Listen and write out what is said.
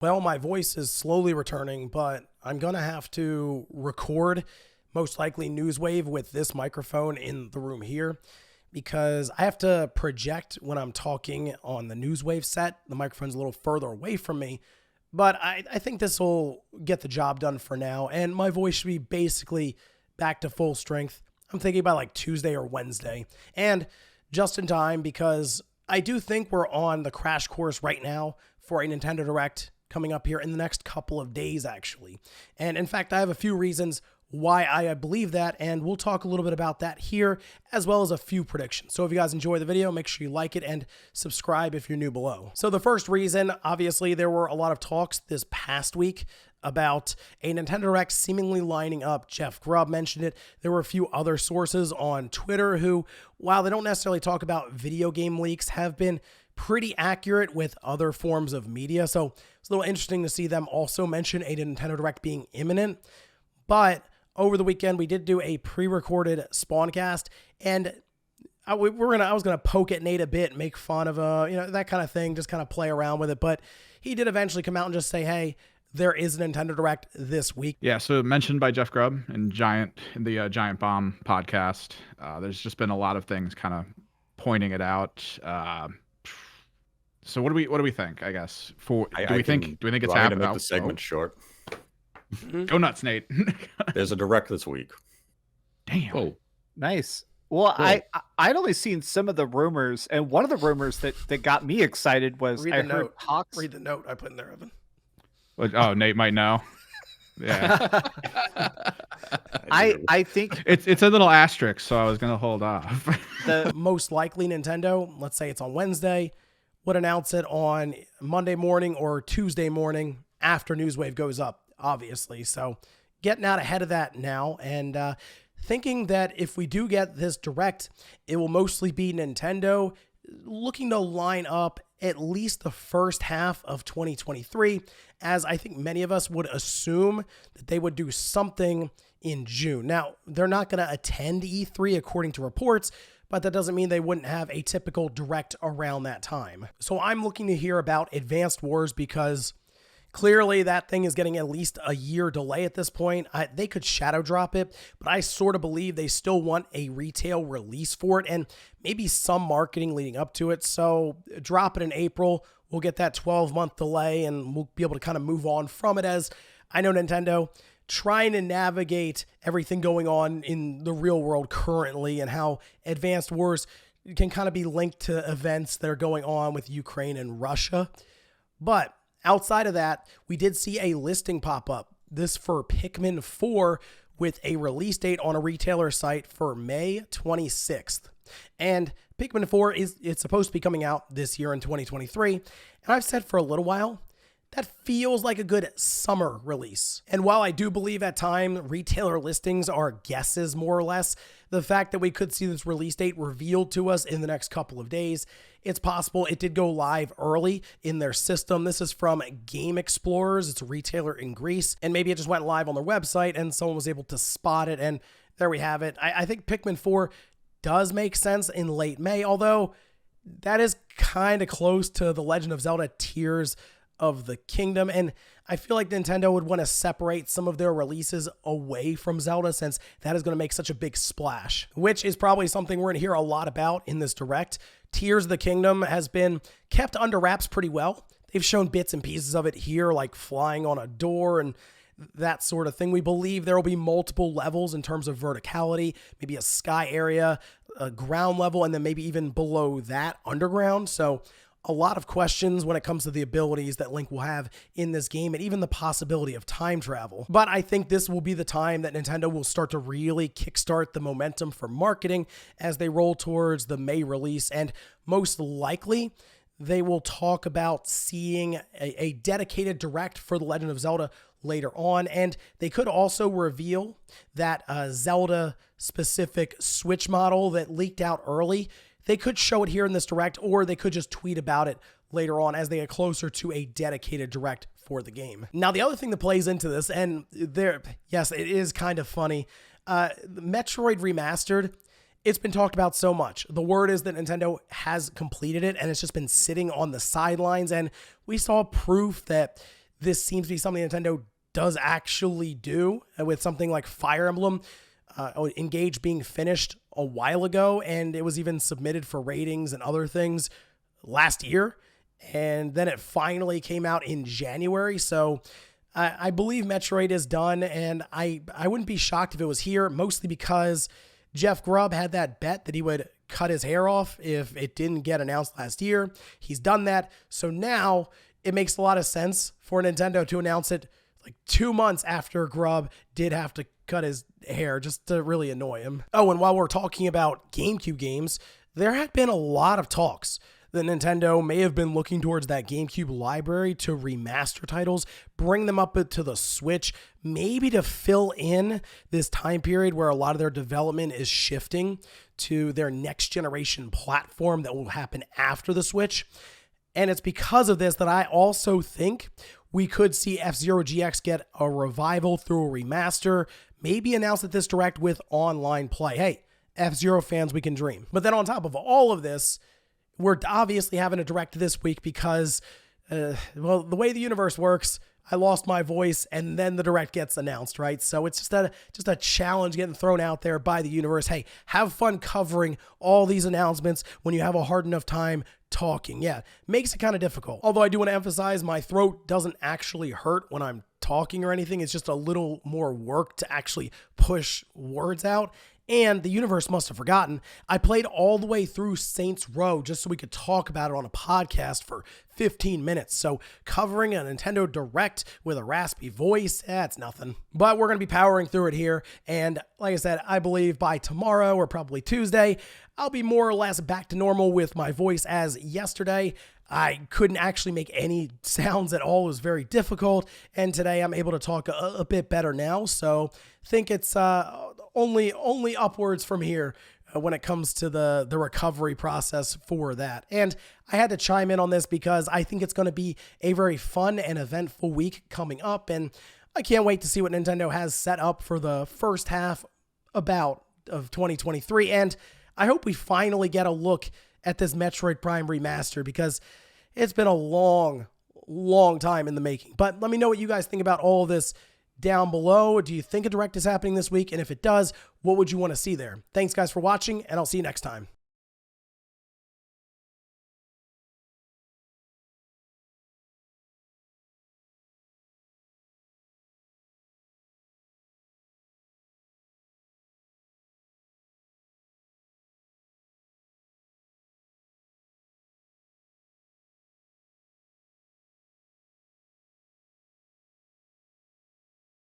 Well, my voice is slowly returning, but I'm going to have to record most likely Newswave with this microphone in the room here because I have to project when I'm talking on the Newswave set. The microphone's a little further away from me, but I think this will get the job done for now, and my voice should be basically back to full strength. I'm thinking about like Tuesday or Wednesday, and just in time because I do think we're on the crash course right now for a Nintendo Direct coming up here in the next couple of days, actually. And in fact, I have a few reasons why I believe that, and we'll talk a little bit about that here, as well as a few predictions. So if you guys enjoy the video, make sure you like it and subscribe if you're new below. So the first reason, obviously, there were a lot of talks this past week about a Nintendo Direct seemingly lining up. Jeff Grubb mentioned it. There were a few other sources on Twitter who, while they don't necessarily talk about video game leaks, have been pretty accurate with other forms of media. So it's a little interesting to see them also mention a Nintendo Direct being imminent. But over the weekend, we did do a pre-recorded Spawncast, and I was gonna poke at Nate a bit, make fun of that kind of thing, just kind of play around with it. But he did eventually come out and just say, "Hey, there is a Nintendo Direct this week." Yeah, so mentioned by Jeff Grubb in the Giant Bomb podcast. There's just been a lot of things kind of pointing it out. So what do we think? I guess do we think it's happening? To make the segment short. Go nuts, Nate. There's a Direct this week. Damn. Oh, nice. Well, Cool. I'd only seen some of the rumors, and one of the rumors that got me excited was Read I the heard note. Hawks. Read the note I put in there, Evan. Oh, Nate might know. Yeah. I think It's a little asterisk, so I was gonna hold off. the Most likely Nintendo, let's say it's on Wednesday, would announce it on Monday morning or Tuesday morning after Newswave goes up, obviously. So getting out ahead of that now and thinking that if we do get this Direct, it will mostly be Nintendo looking to line up at least the first half of 2023, as I think many of us would assume that they would do something in June. Now, they're not going to attend E3 according to reports, but that doesn't mean they wouldn't have a typical Direct around that time. So I'm looking to hear about Advanced Wars because clearly that thing is getting at least a year delay at this point. They could shadow drop it, but I sort of believe they still want a retail release for it and maybe some marketing leading up to it. So drop it in April. We'll get that 12-month delay and we'll be able to kind of move on from it, as I know Nintendo trying to navigate everything going on in the real world currently and how Advanced Wars can kind of be linked to events that are going on with Ukraine and Russia. But outside of that, we did see a listing pop up. This for Pikmin 4 with a release date on a retailer site for May 26th. And Pikmin 4 it's supposed to be coming out this year in 2023. And I've said for a little while, that feels like a good summer release. And while I do believe at time retailer listings are guesses more or less, the fact that we could see this release date revealed to us in the next couple of days, it's possible it did go live early in their system. This is from Game Explorers. It's a retailer in Greece, and maybe it just went live on their website and someone was able to spot it, and there we have it. I think Pikmin 4 does make sense in late May, although that is kind of close to The Legend of Zelda Tears of the Kingdom, and I feel like Nintendo would want to separate some of their releases away from Zelda since that is going to make such a big splash, which is probably something we're going to hear a lot about in this Direct. Tears of the Kingdom has been kept under wraps pretty well. They've shown bits and pieces of it here, like flying on a door and that sort of thing. We believe there will be multiple levels in terms of verticality, maybe a sky area, a ground level, and then maybe even below that, underground. So a lot of questions when it comes to the abilities that Link will have in this game and even the possibility of time travel. But I think this will be the time that Nintendo will start to really kickstart the momentum for marketing as they roll towards the May release. And most likely, they will talk about seeing a dedicated Direct for The Legend of Zelda later on. And they could also reveal that Zelda-specific Switch model that leaked out early. They could show it here in this Direct, or they could just tweet about it later on as they get closer to a dedicated Direct for the game. Now, the other thing that plays into this, and yes, it is kind of funny, Metroid Remastered, it's been talked about so much. The word is that Nintendo has completed it, and it's just been sitting on the sidelines, and we saw proof that this seems to be something Nintendo does actually do with something like Fire Emblem Engage being finished a while ago, and it was even submitted for ratings and other things last year, and then it finally came out in January. So I believe Metroid is done, and I wouldn't be shocked if it was here, mostly because Jeff Grubb had that bet that he would cut his hair off if it didn't get announced last year. He's done that, so now it makes a lot of sense for Nintendo to announce it like 2 months after Grubb did have to cut his hair just to really annoy him. Oh, and while we're talking about GameCube games, there had been a lot of talks that Nintendo may have been looking towards that GameCube library to remaster titles, bring them up to the Switch, maybe to fill in this time period where a lot of their development is shifting to their next generation platform that will happen after the Switch. And it's because of this that I also think we could see F-Zero GX get a revival through a remaster, maybe announced at this Direct with online play. Hey, F-Zero fans, we can dream. But then on top of all of this, we're obviously having a Direct this week because, well, the way the universe works, I lost my voice and then the Direct gets announced, right? So it's just a challenge getting thrown out there by the universe. Hey, have fun covering all these announcements when you have a hard enough time talking. Yeah, makes it kind of difficult. Although I do want to emphasize my throat doesn't actually hurt when I'm talking or anything. It's just a little more work to actually push words out. And the universe must have forgotten, I played all the way through Saints Row just so we could talk about it on a podcast for 15 minutes. So covering a Nintendo Direct with a raspy voice, that's nothing. But we're going to be powering through it here. And like I said, I believe by tomorrow or probably Tuesday, I'll be more or less back to normal with my voice as yesterday. I couldn't actually make any sounds at all. It was very difficult. And today I'm able to talk a bit better now. So think it's only upwards from here when it comes to the recovery process for that. And I had to chime in on this because I think it's going to be a very fun and eventful week coming up. And I can't wait to see what Nintendo has set up for the first half of 2023. And I hope we finally get a look at this Metroid Prime remaster because it's been a long time in the making. But let me know what you guys think about all of this down below. Do you think a Direct is happening this week? And if it does, what would you want to see there? Thanks guys for watching, and I'll see you next time.